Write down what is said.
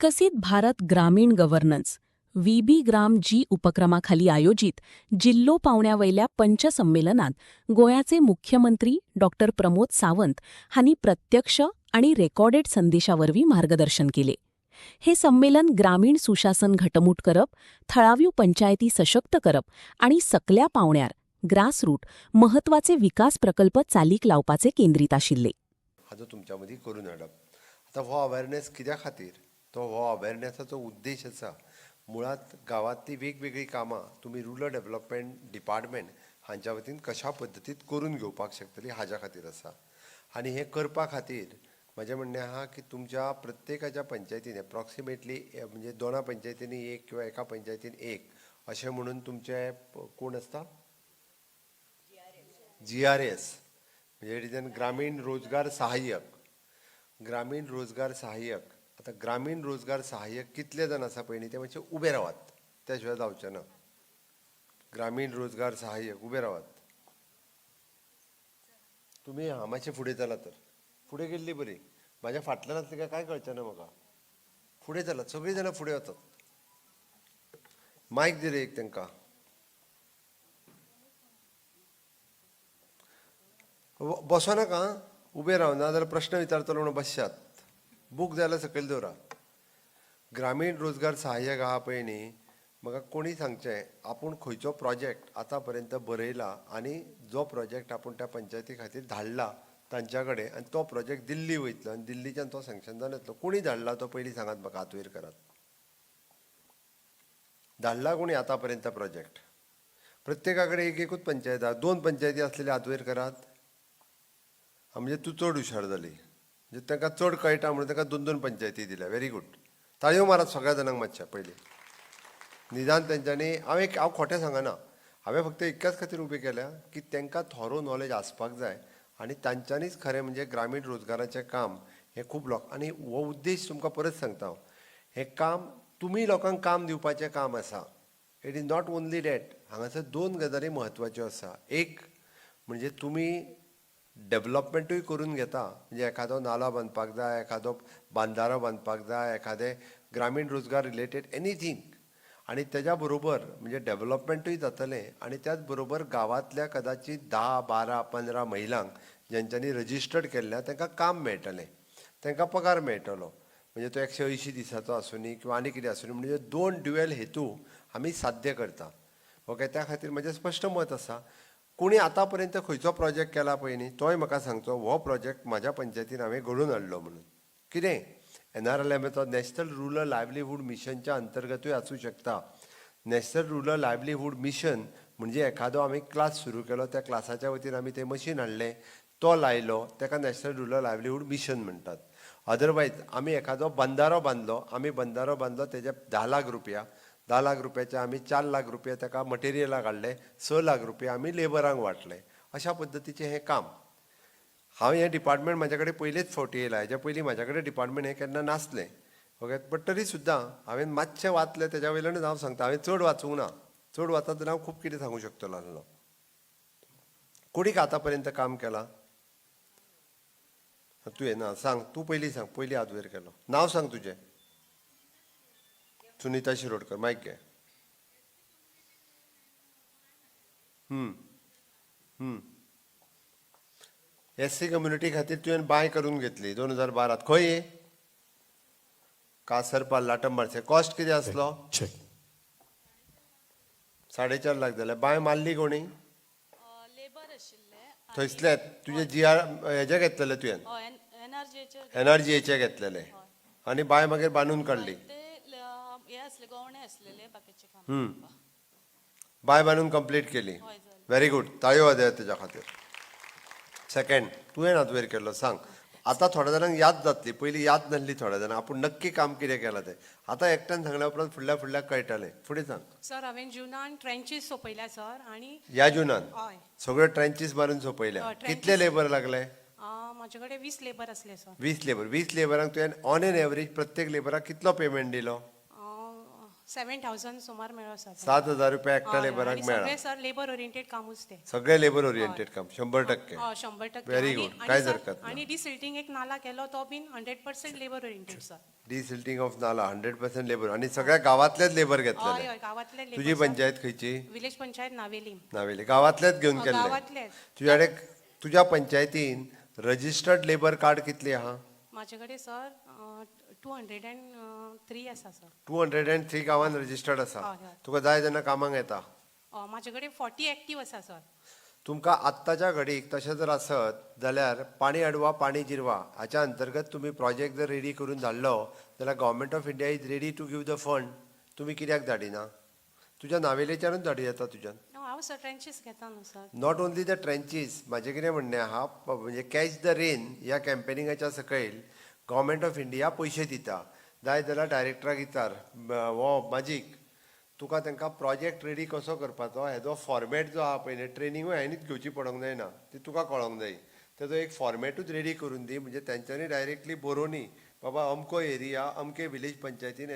विकसित भारत ग्रामीण governance VB ग्राम जी उपक्रमाखाली आयोजित जिल्लो पावण्यावयल्या पंचसंमेलनात गोयाचे मुख्यमंत्री डॉक्टर प्रमोद सावंत हांनी प्रत्यक्ष आणि रेकॉर्डेड संदेशावरवी मार्गदर्शन केले. हे संमेलन ग्रामीण सुशासन घटमूट करप, थळाव्यो पंचायती सशक्त करप आणि सकल्या पावण्यार ग्रासरूट महत्वाचे विकास प्रकल्प चालीक लावपाचे केंद्रीत आशिल्ले. हाजो तुमच्या मदीं करून हाडप. आतां हो अवेरनेस कित्या खातीर, तो हो अवेरनेसाचो उद्देश आसा मुळात गांवांतली वेगवेगळी कामां तुमी रुरल डेव्हलपमेंट डिपार्टमेंट हांच्या वतीन कशा पद्दतीन करून घेवपाक शकतली हाज्या खातीर आसा. आनी हें करपा खातीर म्हजें म्हणणें आहा की तुमच्या प्रत्येकाच्या पंचायतीन एप्रॉक्सिमेटली म्हणजे 2 पंचायतींनी एक किंवा एका पंचायतीन एक अशें म्हणून तुमचे कोण आसता GRS म्हणजे रिजन ग्रामीण रोजगार सहाय्यक. ग्रामीण रोजगार सहाय्यक आतां ग्रामीण रोजगार सहाय्यक कितले जाण आसा पळय न्ही ते मातशे उबे रावात, त्या शिवाय जावचें ना. ग्रामीण रोजगार सहाय्यक उबे रावात. तुमी मातशें फुडें चला तर फुडें गेल्ली बरी. म्हाज्या फाटल्यान आसली काय कांय कळचें ना म्हाका. फुडें चलात, सगळीं जाणां फुडें वतात. मायक दी रे एक तांकां. बसोनाका, उबे राव, ना जाल्यार प्रश्न विचारतलो म्हणून बसशात. बूक जाय जाल्यार सकयल दवरा. ग्रामीण रोजगार सहाय्यक आहा पळय न्ही, म्हाका कोणी सांगचें आपूण खंयचो प्रोजेक्ट आतां पर्यंत बरयला आनी जो प्रोजेक्ट आपूण त्या पंचायती खातीर धाडला तांच्या कडेन आनी तो प्रोजेक्ट दिल्ली वयतलो आनी दिल्लीच्यान तो सँक्शन जावन येतलो. कोणी धाडला तो पयलीं सांगात म्हाका, हात वयर करात. धाडला कोणी आतां पर्यंत प्रोजेक्ट? प्रत्येका कडेन एक एकूच पंचायत आहा. 2 पंचायती आसलेली हात वयर करात. म्हणजे तूं चड हुशार जाली, म्हणजे तांकां चड कळटा म्हणून तांकां 2-2 पंचायती दिल्या. Very good. ताळयो मारात सगळ्या जाणांक मातशें पयलीं. निदान तेंच्यांनी हांव खोटें सांगना. हांवें फक्त इतक्याच खातीर उबें केल्या की तांकां थोरो नॉलेज आसपाक जाय आनी तांच्यांनीच खरें म्हणजे ग्रामीण रोजगाराचें काम हें खूब लोक. आनी हो उद्देश तुमकां परत सांगता हांव, हें काम तुमी लोकांक काम दिवपाचें काम आसा. It is not only that. हांगासर 2 गजाली म्हत्वाच्यो आसा. एक म्हणजे तुमी डेव्हलपमेंटूय करून घेता, म्हणजे एखादो नालो बांदपाक जाय, एखादो बांदारो बांदपाक जाय, एखादें ग्रामीण रोजगार रिलेटेड एनीथींग. आनी तेज्या बरोबर म्हणजे डेव्हलपमेंटूय जातलें आनी त्याच बरोबर गांवांतल्या कदाचित 10, 12, 15 महिलांक जेंच्यांनी रजिस्टर्ड केल्ल्या तांकां काम मेळटलें, तांकां पगार मेळटलो. म्हणजे तो 180 दिसाचो आसूं न्ही किंवा आनी कितें आसूं न्ही. म्हणजे 2 ड्युएल हेतू आमी साध्य करता. ओके. त्या खातीर म्हजें स्पश्ट मत आसा. कोणी आतां पर्यंत खंयचो प्रोजेक्ट केला पळय न्ही, तोय म्हाका सांगचो हो प्रोजेक्ट म्हाज्या पंचायतीन हांवें घडोवन हाडलो म्हणून. कितें NRLMचो नॅशनल रुरल लायव्हलीहूड मिशनच्या अंतर्गतूय आसूं शकता. नॅशनल रुरल लायव्हलीहूड मिशन म्हणजे एखादो आमी क्लास सुरू केलो, त्या क्लासाच्या वतीन आमी तें मशीन हाडलें, तो लायलो, ताका नॅशनल रुरल लायव्हलीहूड मिशन म्हणटात. अदरवायज आमी एखादो बंदारो बांदलो, तेजे 10 लाख रुपया, 10 लाख रुपयाचे आमी 4 लाख रुपया ताका मटेरियलाक हाडले, 6 लाख रुपया आमी लेबरांक वांटले. अशा पद्दतीचें हें काम. हांव हें डिपार्टमेंट म्हाजे कडेन पयलेच फावटी येयला. हेज्या पयलीं म्हाजे कडेन डिपार्टमेंट हें केन्ना नासलें. ओके. बट तरी सुद्दां हांवें मातशें वाचलें, तेज्या वयल्यानूच हांव सांगता. हांवें चड वाचूंक ना. चड वाचत जाल्यार हांव खूब कितें सांगूं शकतलो आसलो. कोणीक आतां पर्यंत काम केलां? तुवें ना सांग. तूं पयलीं सांग. पयलीं हात वयर केलो. नांव सांग तुजें. सुनीता शिरोडकर. मायक घे. SC कम्युनिटी खातीर तुवें बाय करून घेतली 2012. खंय? कासरपाल, लाटंबारचे. कॉस्ट कितें आसलो? 4.5 लाख जाले. बाय मारली कोणी? लेबर आशिल्ले. थंयसले तुजे हेजे घेतलेले तुवें? NRGAचे घेतलेले आनी बाय मागीर बांदून काडली. हे असले गवणे असलेले बाकीचे काम. बाय बांदून कंप्लीट केली. Very good. ताळयो वाजयात तेज्या खातीर. सेकंड, तुवें हात वयर केलो. सांग. आतां थोड्या जाणांक याद जातली, पयलीं याद नासली थोड्या जाणांक. आपूण नक्की काम कितें केलां तें आतां एकट्यान सांगल्या उपरांत फुडल्या कळटलें. फुडें सांग. सर हांवें जुनान ट्रेंचीस सोंपयल्या सर. आनी ह्या जुनान हय सगळ्यो ट्रेंचीस मारून सोंपयल्या. कितले लेबर लागले? म्हाजे कडेन 20 लेबर आसले सर. 20 लेबर. 20 लेबरांक तुवें ऑन एन एवरेज प्रत्येक लेबराक कितलो पेमेंट दिलो? 7,000 सुमार मेळो सर 7,000 रुपया एकट्या हय, हय. लेबराक आणि मेळा सगळे सर लेबर ओरिएंटेड कामूच ते सगळे लेबर ओरिएंटेड काम 100%. 100% Very आणि- good. आणि काहीच सर, हरकत ना. आणि डिसिल्टिंग एक नाला केलो तो been 100% labour oriented sir desilting of नाला 100% लेबर आणि सगळ्या गावातलेच लेबर हय घेतलेले. हय गावातले labor, तुझी सर. पंचायत खंयची? विलेज पंचायत नावेली नावेली गावातलेच घेऊन केले. गावातलेच तुझ्याकडे तुझ्या पंचायतीन रजिस्टर्ड लेबर कार्ड कितली आहा? माझे कडेन सर 203 आसा सर 203 गावान रजिस्टर्ड आसा. हय, हय. तुका जाय तेन्ना कामाक येता. माझे कडेन 40 एक्टीव आसा सर तुमकां आत्ताच्या घडीक तशें जर आसत जाल्यार पाणी अडवा पाणी जिरवा हाच्या अंतर्गत तुम्ही प्रोजेक्ट जर रेडी करून धाडलो जाल्यार government of India is ready to give the fund. तुम्ही कित्याक धाडिना? तुज्या नावेलेच्यानूच धाडी येता तुज्यान. हांव सर ट्रेंचीस घेता न्हू सर नॉट ओन्ली द ट्रेंचीस. म्हाजें कितें म्हणणें आहा म्हणजे कॅच द रेन ह्या कॅम्पेनिंगाच्या सकयल गव्हर्मेंट ऑफ इंडिया पयशे दिता. जाय जाल्यार डायरेक्टराक विचार हो मॅजीक तुका तांकां प्रोजेक्ट रेडी कसो करपाचो हेजो फॉर्मेट जो आहा पळय ट्रेनिंगूय हांवेंच घेवची पडोंक जायना ती तुका कळोंक जाय. तेजो एक फॉर्मेटूच रेडी करून दी म्हणजे तेंच्यांनी डायरेक्टली बरोवनी बाबा अमको एरिया अमके विलेज पंचायतीन